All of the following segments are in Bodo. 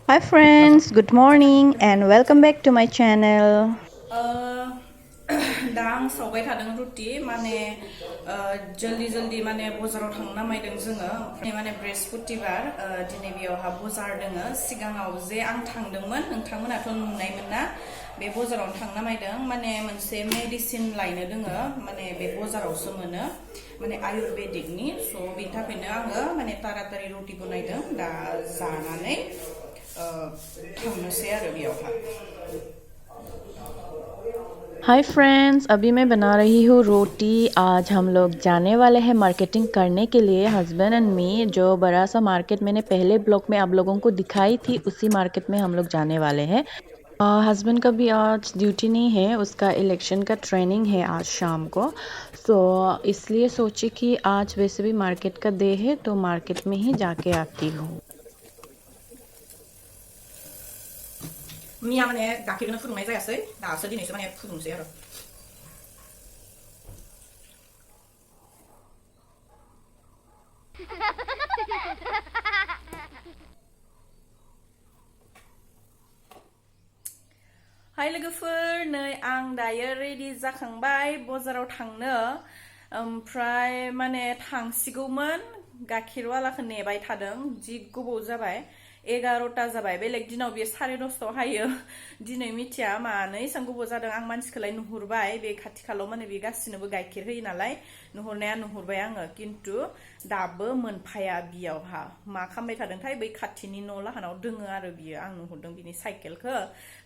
Hi friends, good morning and welcome back to my channel. दा आं सावबाय थादों रुटि माने जल्दि जल्दि माने बाजाराव थांनो नामायदों जोङो माने बृहस्पतिबार दिनै बेयावहा बाजार दोङो सिगाङाव जे आं थांदोंमोन नोंथांमोनाथ' नुनायमोन ना बे बाजाराव थांनो नामायदों माने मोनसे मेडिसिन लायनो दोङो माने बे बाजारावसो मोनो माने आयुर्वेदिकनि स' बेनि थाखायनो आङो माने तारातारि रुटि बनायदों दा जानानै थांनोसै आरो बेयावहा हाय फ्रेंड्स, अभी मैं बना रही हूँ रोटी। आज हम लोग जाने वाले हैं मार्केटिंग करने के लिए, हस्बैंड एंड मी। जो बड़ा सा मार्केट मैंने पहले ब्लॉग में आप लोगों को दिखाई थी, उसी मार्केट में हम लोग जाने वाले हैं। हस्बैंड का भी आज ड्यूटी नहीं है, उसका इलेक्शन का ट्रेनिंग है आज शाम को। इसलिए सोची कि आज वैसे भी मार्केट का डे है तो मार्केट में ही जाके आती हूँ। मैया माने गाखेरखौनो फुदुंनाय जायासै दासो दिनैसो माने फुदुंसै आरो हाय लोगोफोर नै आं दायो रेडि जाखांबाय बाजाराव थांनो ओमफ्राय माने थांसिगौमोन गाखेरवालाखौ नेबाय थादों जि गोबाव जाबाय 11टा जाबाय बेलेग दिनाव बे 10:30 हायो दिनै मिथिया मानो एसां गोबाव जादों आं मानसिखौलाय नुहुरबाय बे खाथि खालाव माने बे गासिनोबो गाइखेर होयो नालाय नुहुरनाया नुहुरबाय आङो किन्तु दाबो मोनफाया बियावहा मा खालामबाय थादोंथाय बै खाथिनि न' लाहानाव दोङो आरो बियो आं नुहुरदों बिनि साइकेलखौ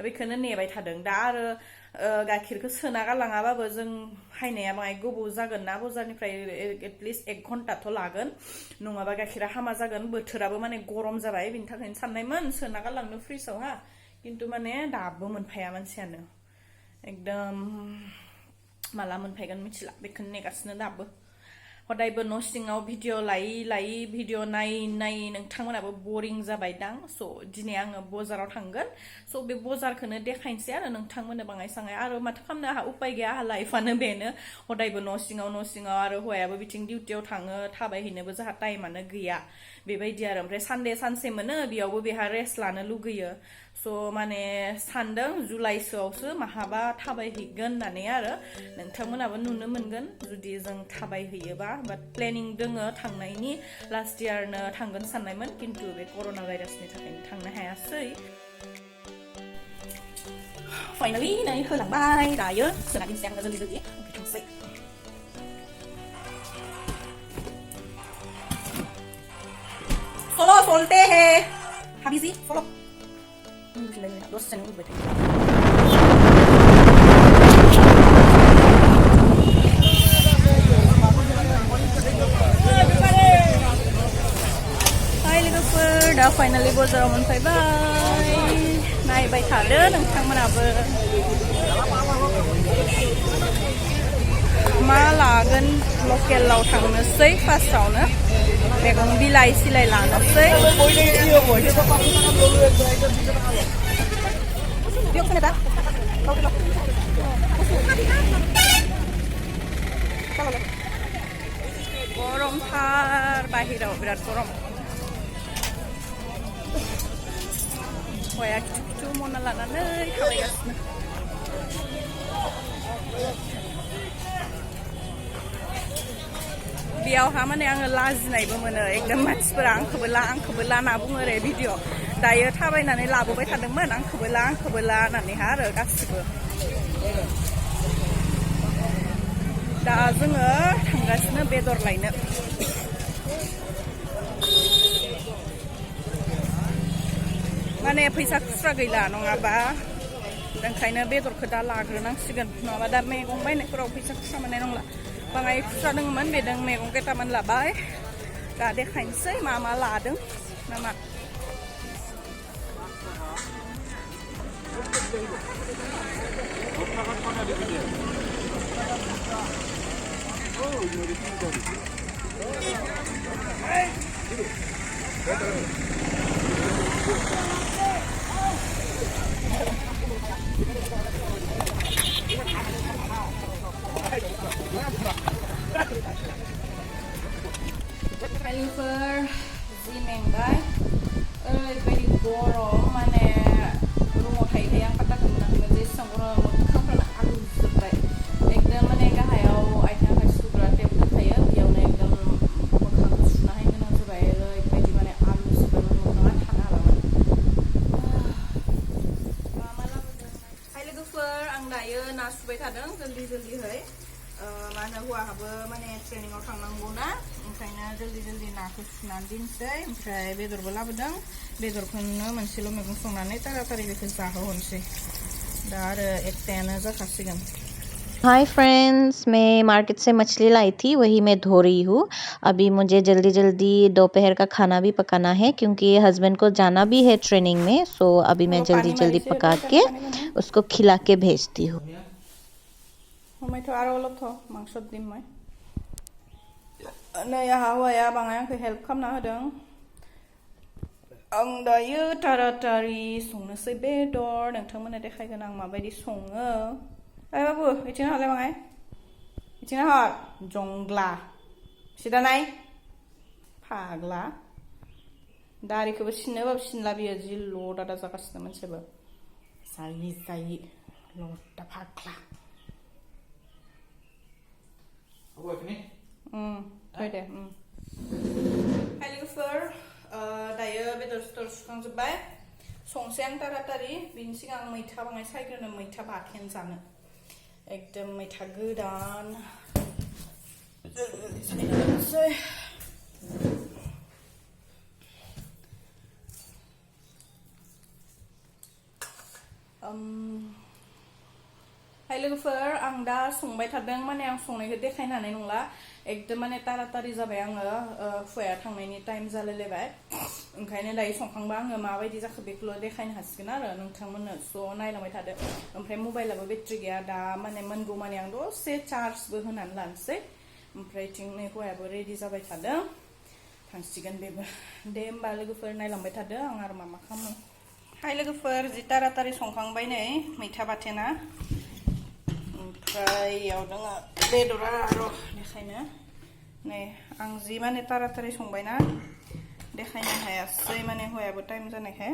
बेखौनो नेबाय थादों दा आरो गाइखेरखौ सोना गालाङाबाबो जों हायनाया बाङाय गोबाव जागोन ना बाजारनिफ्राय एटलिस्ट 1 घन्टाथ' लागोन नङाबा गाइखेरा हामा जागोन बोथोराबो माने गरम जाबाय बिनि थाखायनो साननायमोन सोना गालांनो फ्रिजआवहा किन्तु माने दाबो मोनफाया मानसियानो एकदम माला मोनफायगोन मिथिला बेखौनो नेगासिनो दाबो हदायबो न' सिङाव भिडिअ लायै लायै भिडिअ नायै नायै नोंथांमोनाबो बरिं जाबाय दां स' दिनै आङो बाजाराव थांगोन स' बे बाजारखौनो देखायनोसै आरो नोंथांमोननो बाङाय साङाय आरो माथो खालामनो आंहा उपाय गैया आंहा लाइफआनो बेनो हदायबो न' सिङाव आरो हौवायाबो बिथिं डिउटियाव थाङो थाबायहैनोबो जोंहा टाइमानो गैया बेबायदि आरो ओमफ्राय सानडे सानसे मोनो बेयावबो बेहा रेस्ट लानो लुगैयो स' माने सानदों जुलाइसोआवसो माहाबा थाबायहैगोन होननानै आरो नोंथांमोनाबो नुनो मोनगोन जुदि जों थाबायहैयोबा बाट प्लेनिं दोङो थांनायनि लास्ट इयारनो थांगोन साननायमोन किन्तु बे कर'ना भाइरासनि थाखायनो थांनो हायासै फाइनालि नै होलांबाय दायो सोना दिनसै आङो जल्दि जल्दि ओमफ्राय थांसै Solo solté है Habizi solo दसेनो उबाय थायो हाय लोगोफोर दा फाइनालि बाजाराव मोनफैबाय नायबाय थादो नोंथांमोनाबो मा लागोन लकेलाव थांनोसै फार्स्टआवनो मैगं बिलाइ सिलाइ लानोसै गरमथार बाहेराव बिराद गरम हौवाया खिथु खिथु मना लानानै थाबायगासिनो बेयावहा माने आङो लाजिनायबो मोनो एकदम मानसिफोरा आंखौबो ला होनना बुङो आरो भिडिअ दायो थाबायनानै लाबोबाय थादोंमोन आंखौबो ला होननानैहा आरो गासिबो दा जोङो थांगासिनो बेदर लायनो माने फैसा खुस्रा गैला नङाबा ओंखायनो बेदरखौ दा लाग्रोनांसिगोन नङाबा दा मैगं बायनायफोराव फैसा खुस्रा मोननाय नंला बाङाय खुस्रा दङमोन बेदों मैगं केटामान लाबाय दा देखायनोसै मा मा लादों नामा Lover, Zinengai, oरैबायदि गरम सुबाय थादों जल्दि जल्दिहै मा होनो हौवाहाबो माने ट्रेनिंआव थांनांगौ ना ओंखायनो जल्दि जल्दि नाखौ सुनानै दोनसै ओमफ्राय बेदरबो लाबोदों बेदरखौनो मोनसेल' मैगं संनानै तारातारि बेखौ जाहोहरनोसै दा आरो एकथायानो जाखासिगोन हाय फ्रेंड्स, मैं मार्केट से मछली लाई थी, वही मैं धो रही हूँ। अभी मुझे जल्दी जल्दी दोपहर का खाना भी पकाना है क्योंकि हस्बैंड को जाना भी है ट्रेनिंग में। सो अभी मैं जल्दी जल्दी पका के उसको खिला के भेजती हूँ। नै आहा हौवाया बाङाय आंखौ हेल्प खालामना होदों आं दायो तारातारि संनोसै बेदर नोंथांमोननो देखायगोन आं माबायदि सङो ओइ बाबु इथिं हालाय बाङाय इथिं हर जंग्ला सिदा नाय फाग्ला दारिखौबो सिननोबाबो सिनला बियो जि लदादा जागासिनो मोनसेबो जायि जायि लदा फाग्ला फै दे हाय लोगोफोर दायो बेदर सेदर सुखांजोब्बाय संसै आं तारातारि बिनि सिगां मैथा बाङाय सायग्रोनो मैथा बाथोन जानो एकदम मैथा गोदान सायनोसै हाय लोगोफोर आं दा संबाय थादों माने आं संनायखौ देखायनो हानाय नंला एकदम माने तारातारि जाबाय आङो हौवाया थांनायनि टाइम जालायलायबाय ओंखायनो दायो संखांबा आङो माबायदि जाखो बेखौल' देखायनो हासिगोन आरो नोंथांमोननो स' नायलांबाय थादो ओमफ्राय मबाइलाबो बेटारि गैया दा माने मोनगौ माने आं दसे चार्जबो होनानै लानोसै ओमफ्राय थिं नै हौवायाबो रेडि जाबाय थादों थांसिगोन बेबो दे होमबा लोगोफोर नायलांबाय थादो आं आरो मा खालामो हाय लोगोफोर जि तारातारि संखांबाय नै मैथा बाथोना ओमफ्राय इयाव दङ बेदरा र' देखायनो नै आं जि माने तारातारि संबायना देखायनो हायासै माने हौवायाबो टाइम जानायखाय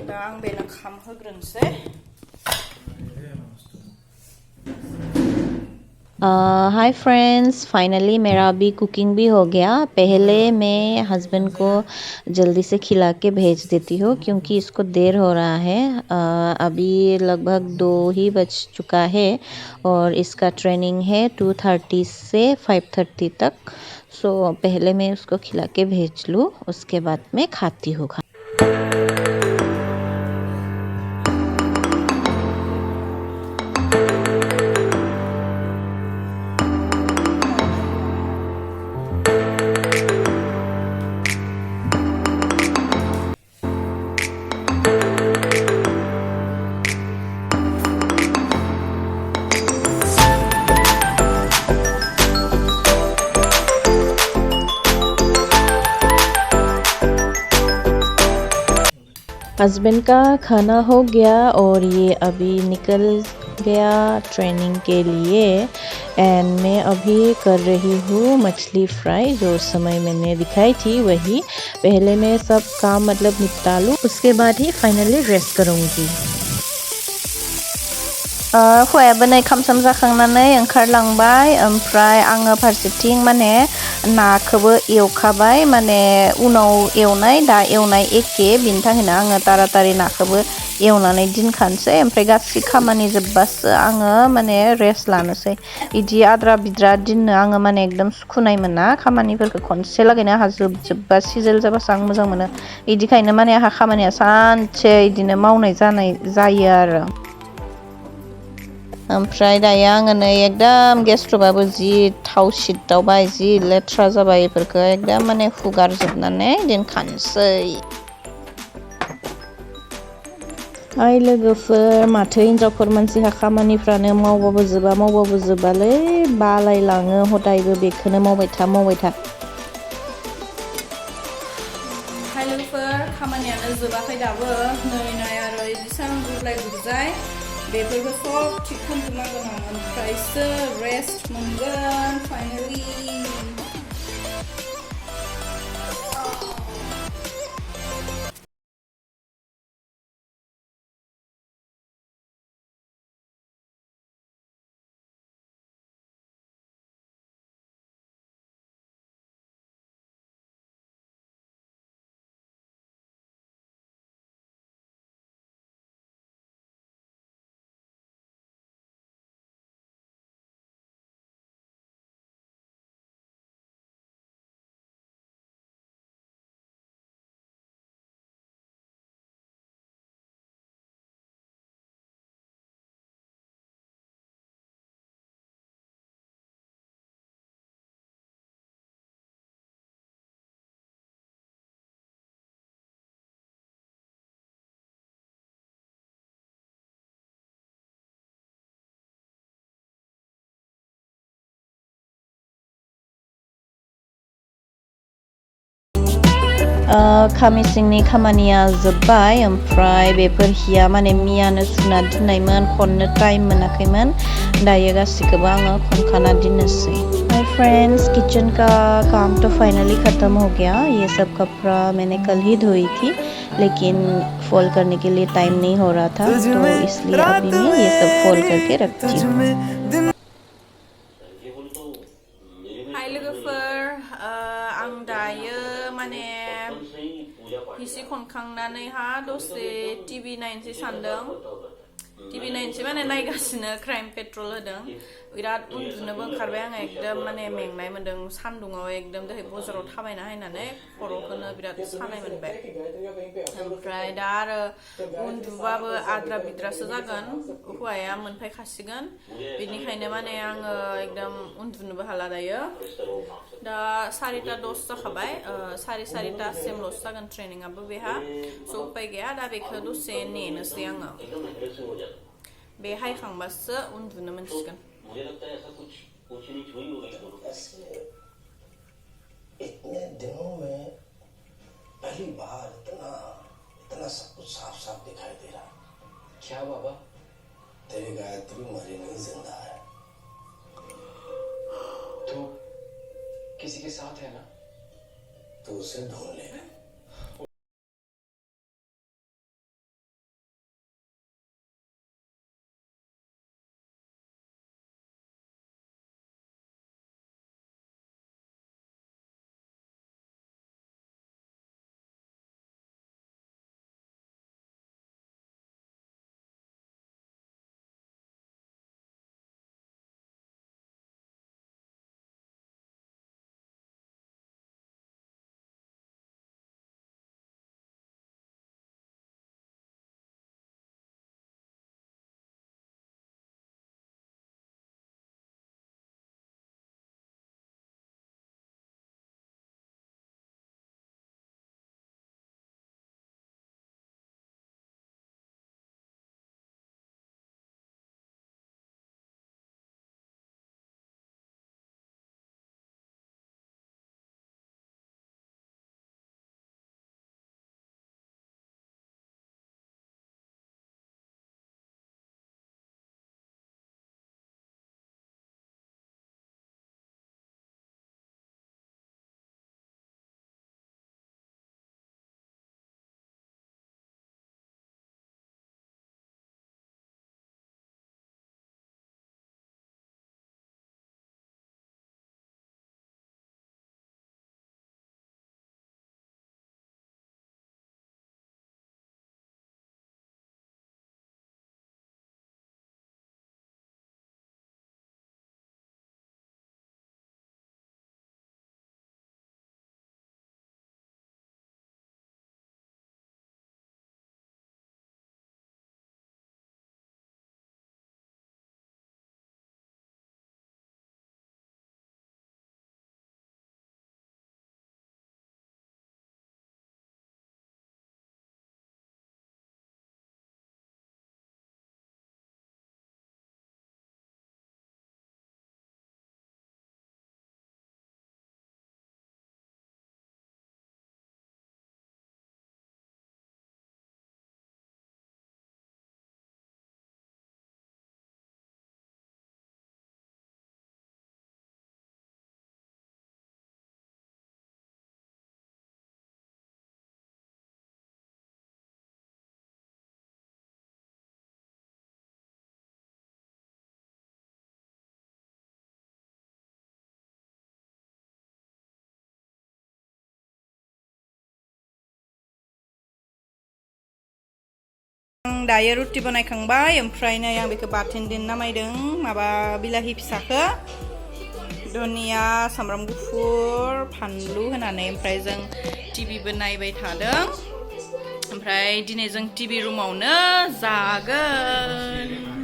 दा आं बेनो खाम होग्रोनोसै हाय फ्रेंड्स, फाइनली मेरा अभी कुकिंग भी हो गया। पहले मैं हस्बैंड को जल्दी से खिला के भेज देती हूँ क्योंकि इसको देर हो रहा है। अभी लगभग 2 ही बज चुका है और इसका ट्रेनिंग है 2:30 से 5:30 तक। सो पहले मैं उसको खिला के भेज लूँ, उसके बाद मैं खाती हूँ। हस्बैंड का खाना हो गया और ये अभी निकल गया ट्रेनिंग के लिए एंड मैं अभी कर रही हूँ मछली फ्राई जो उस समय मैंने दिखाई थी वही। पहले मैं सब काम मतलब निपटा लूँ, उसके बाद ही फाइनली रेस्ट करूँगी। हौवायाबो नै खाम जाखांनानै ओंखारलांबाय ओमफ्राय आङो फारसेथिं माने नाखौबो एवखाबाय माने उनाव एवनाय दा एवनाय एखे बिनि थाखायनो आङो तारातारि नाखौबो एवनानै दोनखानोसै ओमफ्राय गासै खामानि जोब्बासो आङो माने रेस्ट लानोसै इदि आद्रा बिद्रा दोननो आङो माने एकदम सुखुनाय मोना खामानिफोरखौ खनसे लागैनो आंहा जोबजोब्बा सिजोल जाबासो आं मोजां मोनो इदिखायनो माने आंहा खामानिया सानसे इदिनो मावनाय जायो आरो ओमफ्राय दायो आङो नै एकदम गेस स्ट'भाबो जि थाव सिददावबाय जि लेथ्रा जाबाय बेफोरखौ एकदम माने हुगारजोबनानै दोनखानोसै। हाय लोगोफोर, माथो हिनजावफोर मानसिहा खामानिफ्रानो मावबाबो जोबालै बालायलाङो हदायबो बेखौनो मावबाय था। हाय लोगोफोर, खामानियानो जोबाखै दाबो नै आरो इदिसां गुरजाय बेफोरखौ सब थिक खालामजोबनांगोन आं ओमफ्रायसो रेस्ट मोनगोन फाइनालि। खामि सिंनि खामानिया जोब्बाय ओमफ्राय बेफोर हिया माने मियानो सुना दोननायमोन खननो टाइम मोनाखैमोन दायो गासिखौबो आङो खनखाना दोननोसै हाय फ्रेंड्स किचन का काम तो फाइनली ख़त्म हो गया ये सब कपड़ा मैंने कल ही धोई थी लेकिन फोल्ड करने के लिए टाइम नहीं हो रहा था तो इसलिए अभी मैं ये सब फोल्ड करके रखती हूँ हाय लोगोफोर आं दायो माने हिसि खनखांनानैहा दसे टिभि नायनोसै सानदों टिभि नायनोसै माने नायगासिनो क्राइम पेट्रल होदों बिराद उन्दुनोबो ओंखारबाय आङो एकदम माने मेंनाय मोन्दों सान्दुङाव एकदम दहाय बाजाराव थाबायना हायनानै खर'खौनो बिराद सानाय मोनबाय ओमफ्राय दा आरो उन्दुबाबो आद्रा बिद्रासो जागोन हौवाया मोनफैखासिगोन बेनिखायनो माने आङो एकदम उन्दुनोबो हाला दायो दा 4:10 जाखाबाय 4:30सिमल'सो जागोन ट्रेनिंआबो बेहा स' उपाय गैया दा बेखौ दसे नेनोसै आङो बे हायखांबासो उन्दुनो मोनसिगोन इतने दिनों में पहली बार इतना सब कुछ साफ साफ दिखाई दे रहा क्या बाबा तेरी गायत्री मरी नहीं जिंदा है तो किसी के साथ है ना तो उसे ढूंढ ले दायो रुटि बनायखांबाय ओमफ्राय नै आं बेखौ बाथोन देनो नामायदों माबा बिलाहि फिसाखौ धनिया सामब्राम गुफुर फानलु होनानै ओमफ्राय जों टिभिबो नायबाय थादों ओमफ्राय दिनै जों टिभि रुमावनो जागोन